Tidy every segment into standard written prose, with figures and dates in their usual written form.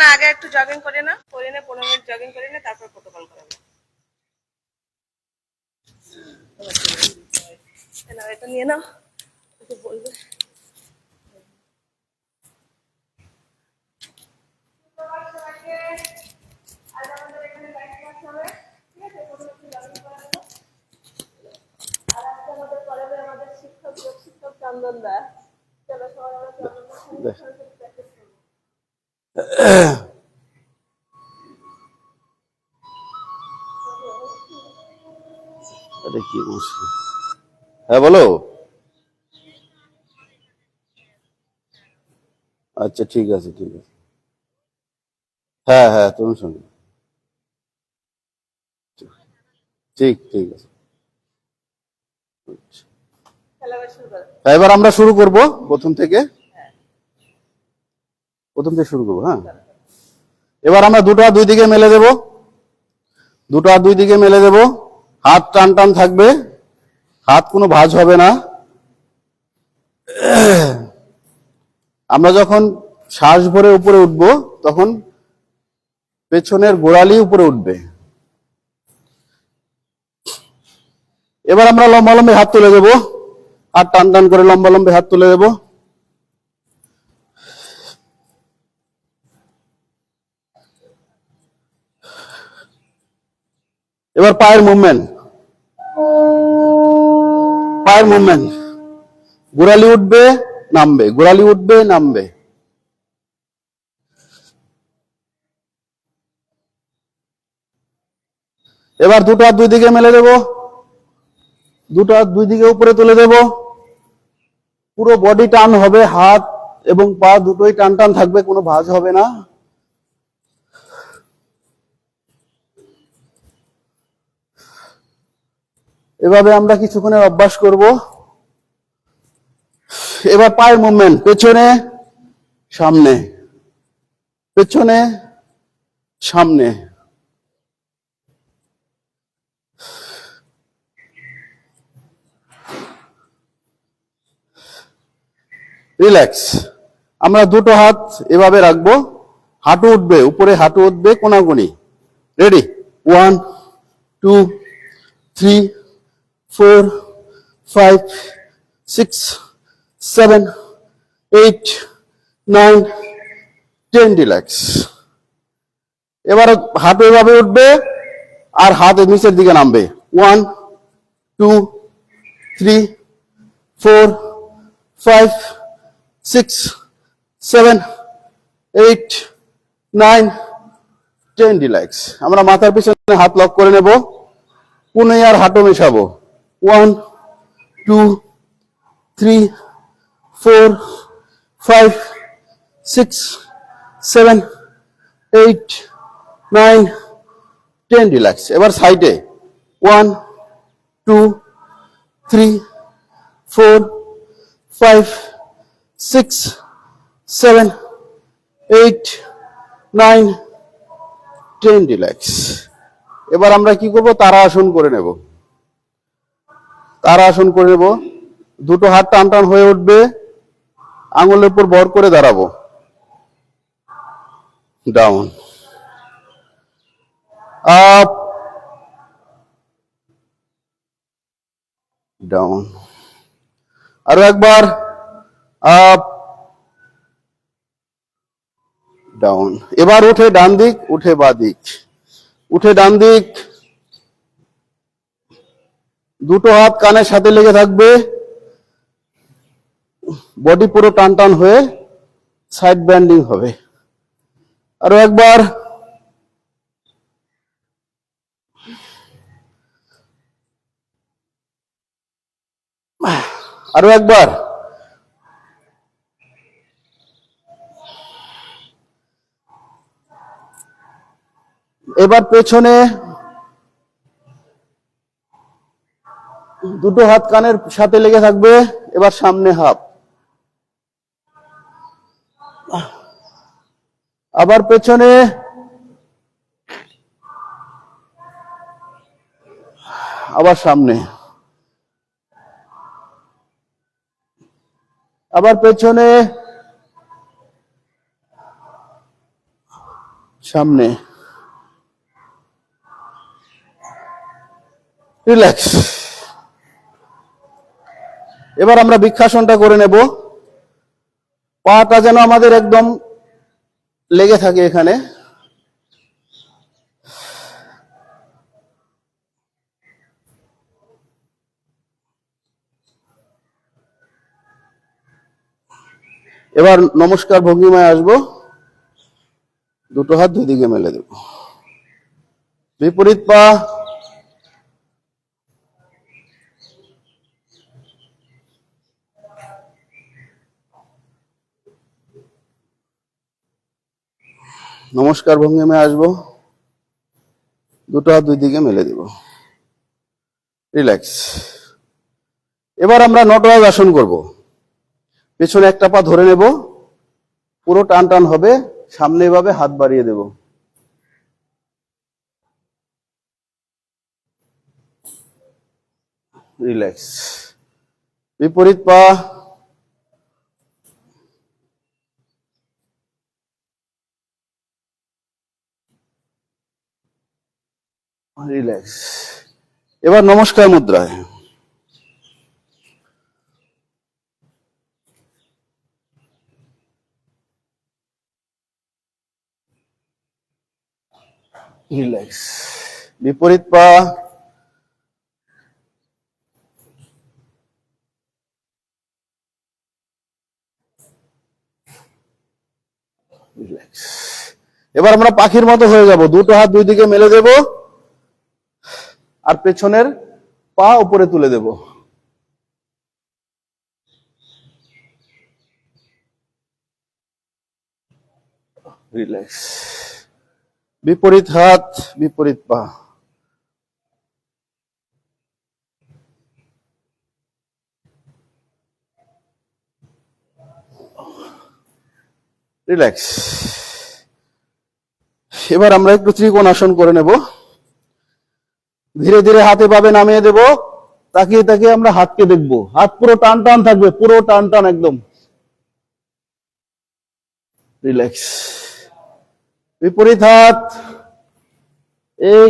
না, আগে একটু জগিং করে না, 15 মিনিট জগিং করে না, তারপর প্রোটোকল করাবো। এটা নিয়ে নাও, একটু বলবে। শিক্ষক চন্দন দা, চলো সবাই আমরা চন্দন প্র্যাকটিস করবো। কি বলছি? হ্যাঁ বলো। আচ্ছা ঠিক আছে ঠিক আছে। হ্যাঁ হ্যাঁ তুমি শুনো। ঠিক ঠিক আছে। এবার আমরা শুরু করব প্রথম থেকে শুরু করবো। হ্যাঁ, এবার আমরা দুটো হাত দুই দিকে মেলে দেব, দুটো হাত দুই দিকে মেলে দেব। হাত টান টান থাকবে, হাত কোনো ভাঁজ হবে না। আমরা যখন শ্বাস ভরে উপরে উঠব তখন পেছনের গোড়ালি উপরে উঠবে। এবার আমরা লম্বা লম্বি হাত তুলে দেব, হাত টান টান করে লম্বা লম্বি হাত তুলে দেব। এবার পায়ের মুভমেন্ট, পায়ের মুভমেন্ট, গোড়ালি উঠবে নামবে, গোড়ালি উঠবে নামবে। এবার দুটো হাত দুই দিকে মেলে দেব, দুটো হাত দুই দিকে উপরে তুলে দেব। পুরো বডি টান হবে, হাত এবং পা দুটোই টান টান থাকবে, কোনো ভাঁজ হবে না। এভাবে আমরা কিছুক্ষণের অভ্যাস করব। এবার পায়ের মুভমেন্ট, পেছনে সামনে, পেছনে সামনে। রিল্যাক্স। আমরা দুটো হাত এভাবে রাখবো, হাঁটু উঠবে উপরে, হাঁটু উঠবে কোনাকুনি। রেডি? 1 2 3 4 5 6 7 8 9 10। রিল্যাক্স। এবার হাঁটু এভাবে উঠবে আর হাত নিচের দিকে নামবে। 1 2 3 4 5 6 7 8 9 10। রিল্যাক্স। আমরা মাথার পিছনে হাত লক করে নেব, কোণে আর হাঁটু মেশাবো। 1 2 3 4 5 6 7 8 9 10। রিল্যাক্স। এবার সাইডে 1 2 3 4 5 6 7 8 9 10। রিল্যাক্স। এবার আমরা কি করব? তারা আসন করে নেব, তারা আসন করে নেব। দুটো হাত টান টান হয়ে উঠবে, আঙুলের উপর ভর করে দাঁড়াবো। Down, up, down. আরো একবার, আপ, ডাউন। এবার উঠে ডান দিক, উঠে বাঁ দিক, উঠে ডান দিক। দুটো হাত কানের সাথে লেগে থাকবে, বডি পুরো টান টান হয়ে সাইড ব্যান্ডিং হবে। আরো একবার, আরো একবার। এবার পেছনে, দুটো হাত কানের সাথে লেগে থাকবে। এবার সামনে হাফ, আবার পেছনে, আবার সামনে, আবার পেছনে, সামনে, রিল্যাক্স। এবার আমরা বৃক্ষাসনটা করে নেব। পাটা যেন আমাদের একদম লেগে থাকে এখানে। এবার নমস্কার ভঙ্গিমায় আসবো, দুটো হাত দুই দিকে মেলে দেব, বিপরীত পা, নমস্কার ভঙ্গিমায় আসবো, দুটো হাত দুই দিকে মেলে দেব, রিল্যাক্স। এবার আমরা নটরাজ আসন করব। পেছনে একটা পা ধরে নেব, পুরো টান টান হবে, সামনে এভাবে হাত বাড়িয়ে দেব, রিল্যাক্স। বিপরীত পা, রিল্যাক্স। এবার নমস্কার মুদ্রায়, রিল্যাক্স। বিপরীত পা, রিল্যাক্স। এবার আমরা পাখির মতো হয়ে যাব, দুটো হাত দুই দিকে মেলে দেব আর পেছনের পা উপরে তুলে দেব, রিল্যাক্স। বিপরীত হাত, বিপরীত পা, রিল্যাক্স। এবার আমরা একটু ত্রিকোণ আসন করে নেব। ধীরে ধীরে হাতে পাবে নামিয়ে দেব, তাকিয়ে তাকিয়ে আমরা হাতকে দেখব, হাত পুরো টান টান থাকবে, পুরো টান টান একদম, রিল্যাক্স। বিপরীত হাত, এই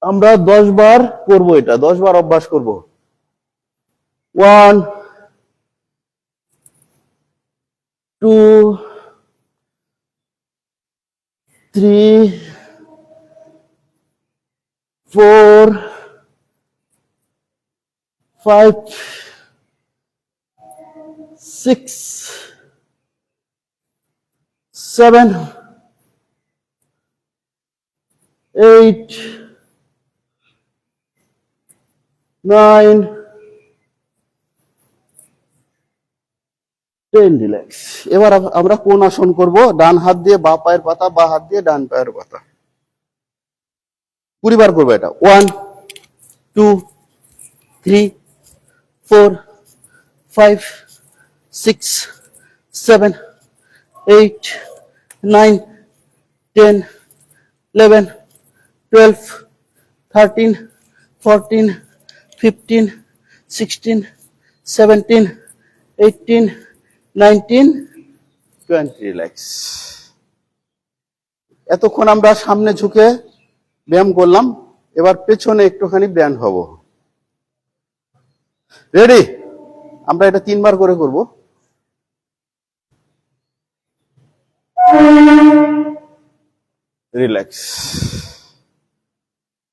আমরা 10 বার করব, এটা 10 বার অভ্যাস করব। 1 2 3 4 5 6 7 8 9 10, রিল্যাক্স। এবার আমরা কোন আসন করব, ডান হাত দিয়ে বাঁ পায়ের পাতা, বাঁ হাত দিয়ে ডান পায়ের পাতা, 20 বার করবো এটা। 1 2 3 4 5 6 7 8 9 10 11 12 13 14 15 16 17 18 19 20, রিল্যাক্স। এতক্ষণ আমরা সামনে ঝুঁকে ব্যায়াম করলাম, এবার পেছনে একটুখানি ব্যায়াম হব। রেডি? আমরা এটা 3 বার করে করব। রিল্যাক্স।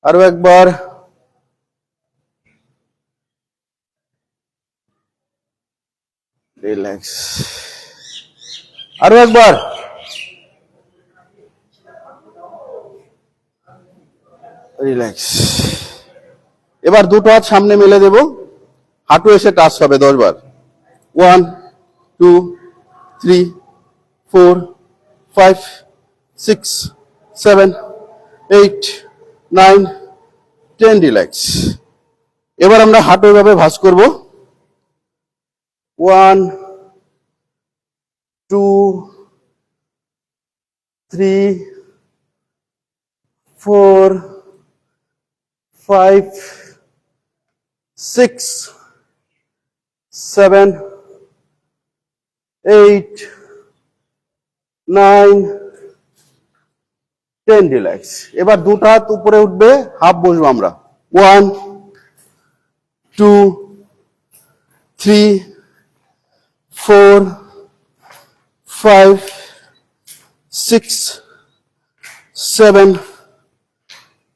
আরো একবার, রিল্যাক্স। আরো একবার, রিল্যাক্স। এবার দুটো হাত সামনে মেলে দেব, হাঁটু এসে টাচ হবে 10 বার। 1 2 3 4 5 6 7 8 9 10, রিল্যাক্স। এবার আমরা হাঁটু এভাবে ভাঁজ করব। 1 2 3 4 5 6 7 8 9, 10 রিল্যাক্স। এবার দুটো হাত উপরে উঠবে, হাফ বসবো আমরা। 1, 2, 3, 4, 5, 6, 7,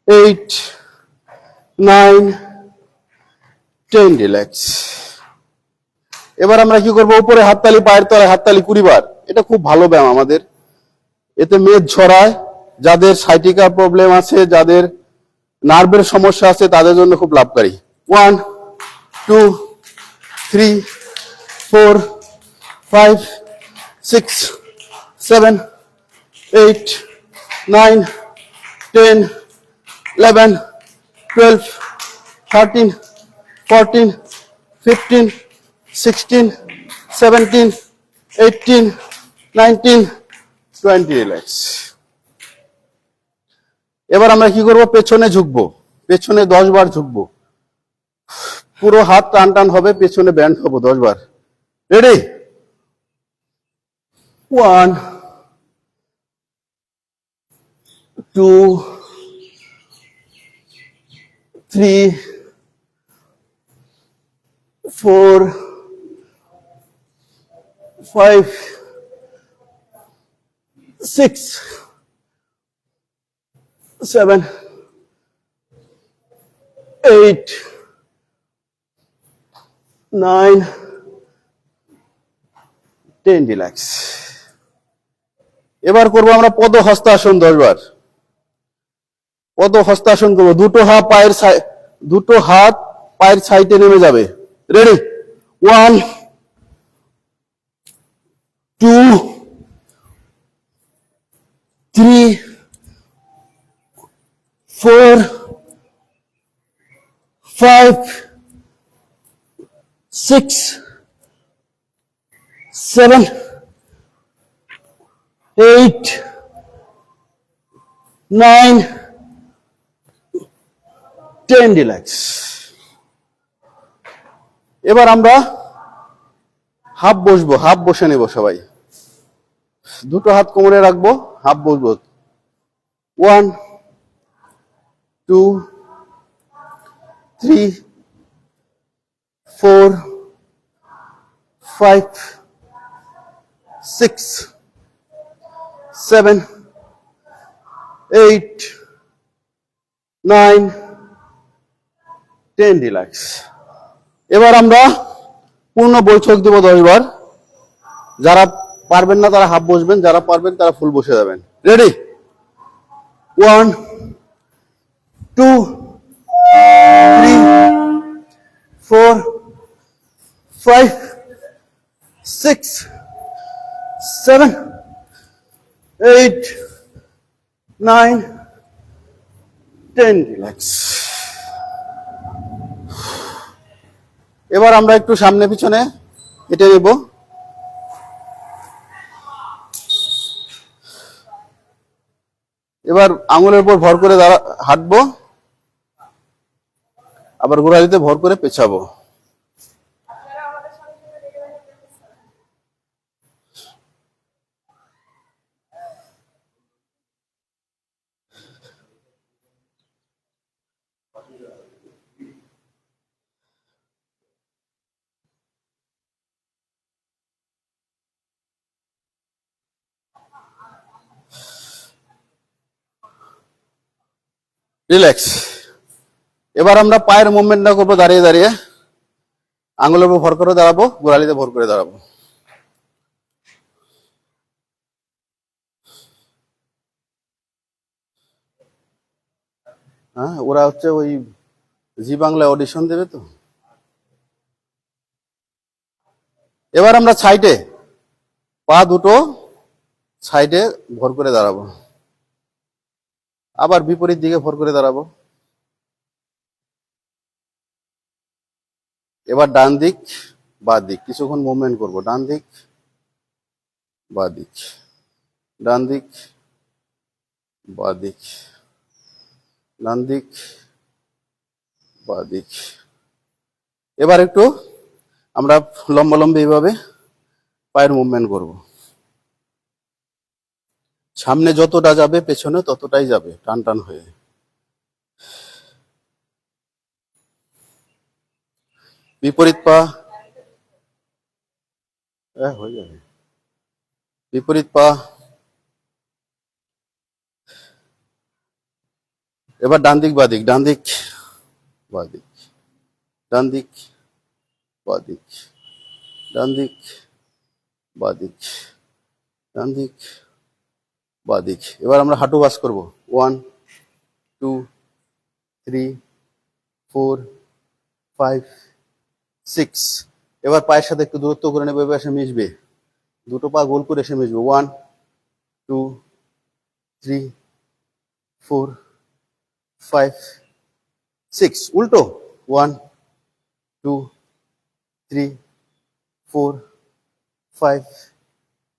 8, 9, 10 রিল্যাক্স। এবার আমরা কি করবো, উপরে হাততালি, পায়ের তলায় হাততালি 20 বার। এটা খুব ভালো ব্যায়াম আমাদের, এতে মেদ ঝরায়। যাদের সাইটিকা প্রবলেম আছে, যাদের নার্ভের সমস্যা আছে, তাদের জন্য খুব লাভকারী। 1, 2, 3, 4, 5, 6, 7, 8, 9, 10, 11, 12, 13, 14, 15, 16, 17, 18, 19, 20 রিল্যাক্স। এবার আমরা কি করব, পেছনে ঝুঁকবো, পেছনে 10 বার ঝুঁকবো। পুরো হাত টান টান হবে, পেছনে ব্যান্ড হবো 10 বার। রেডি? 1, 2, 3, 4, 5, 6, 7, 8, 9, 10 রিল্যাক্স। এবার করবো আমরা পদ হস্তাসন 10 বার। পদ হস্তাসন করবো, দুটো হাত পায়ের সাইডে নেমে যাবে। রেডি? 1, 2, 3, 4, 5, 6, 7, 8, 9, 10 রিল্যাক্স। এবার আমরা হাফ বসবো, হাফ বসে নেব সবাই। দুটো হাত কোমরে রাখবো, হাফ বসবো। 1, 2, 3, 4, 5, 6, 7, 8, 9, 10 রিল্যাক্স। এবার আমরা পূর্ণ বৈঠক দেব 10 বার। যারা পারবেন না তারা হাফ বসবেন, যারা পারবেন তারা ফুল বসে যাবেন। রেডি? 1, 2, 3, 4, 5, 6, 7, 8, 9, 10 রিল্যাক্স। এবার আমরা একটু সামনে পিছনে হেঁটে নেব। এবার আঙুলের উপর ভর করে হাঁটবো, আবার গোড়ালিতে ভর করে পেছাবো। আপনারা আমাদের সঙ্গে সঙ্গে দেখে দেখে প্র্যাকটিস করেন। রিল্যাক্স। এবার আমরা পায়ের মুভমেন্টটা করবো দাঁড়িয়ে দাঁড়িয়ে। আঙুলের উপর ভর করে দাঁড়াবো, গোড়ালিতে ভর করে দাঁড়াবো। হ্যাঁ, ওরা হচ্ছে ওই জি বাংলায় অডিশন দেবে তো। এবার আমরা সাইডে, পা দুটো সাইডে ভর করে দাঁড়াবো, আবার বিপরীত দিকে ভর করে দাঁড়াবো। এবার ডান দিক বাঁ দিক কিছুক্ষণ মুভমেন্ট করব। ডান দিক বাঁ দিক, ডান দিক বাঁ দিক, ডান দিক বাঁ দিক। এবার একটু আমরা লম্বালম্বি এইভাবে পায়ের মুভমেন্ট করব। সামনে যতটা যাবে পেছনে ততটাই যাবে টান টান হয়ে। বিপরীত পা, হয়ে যাবে। বিপরীত পা। এবার ডান দিক বাদিক, ডান দিক বাদিক, ডান দিক বাদিক, ডান দিক বাদিক, ডান দিক বাদিক। এবার আমরা হাঁটু বাস করব। 1 2 3 4 5 6। এবার পায়ের সাথে একটু দূরত্ব করে নেবে, এবার এসে মিশবে, দুটো পা গোল করে এসে মিশবে। 1 2 3 4 5 6। উল্টো। 1 2 3 4 5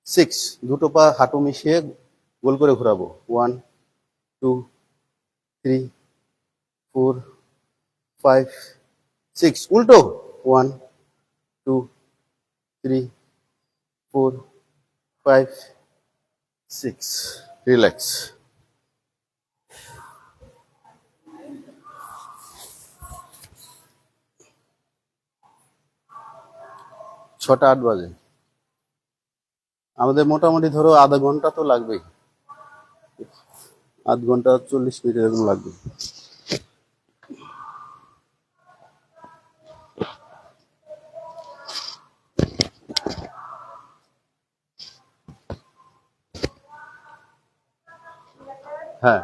6। দুটো পা হাঁটু মিশিয়ে গোল করে ঘোরাবো। 1 2 3 4 5 6। উল্টো। 1 2 3 4 5 6। রিল্যাক্স। 6টা 8 বাজে। আমাদের মোটামুটি ধরো আধা ঘন্টা তো লাগবেই, আধ ঘন্টা 40 মিনিট এরকম লাগবে। হ্যাঁ।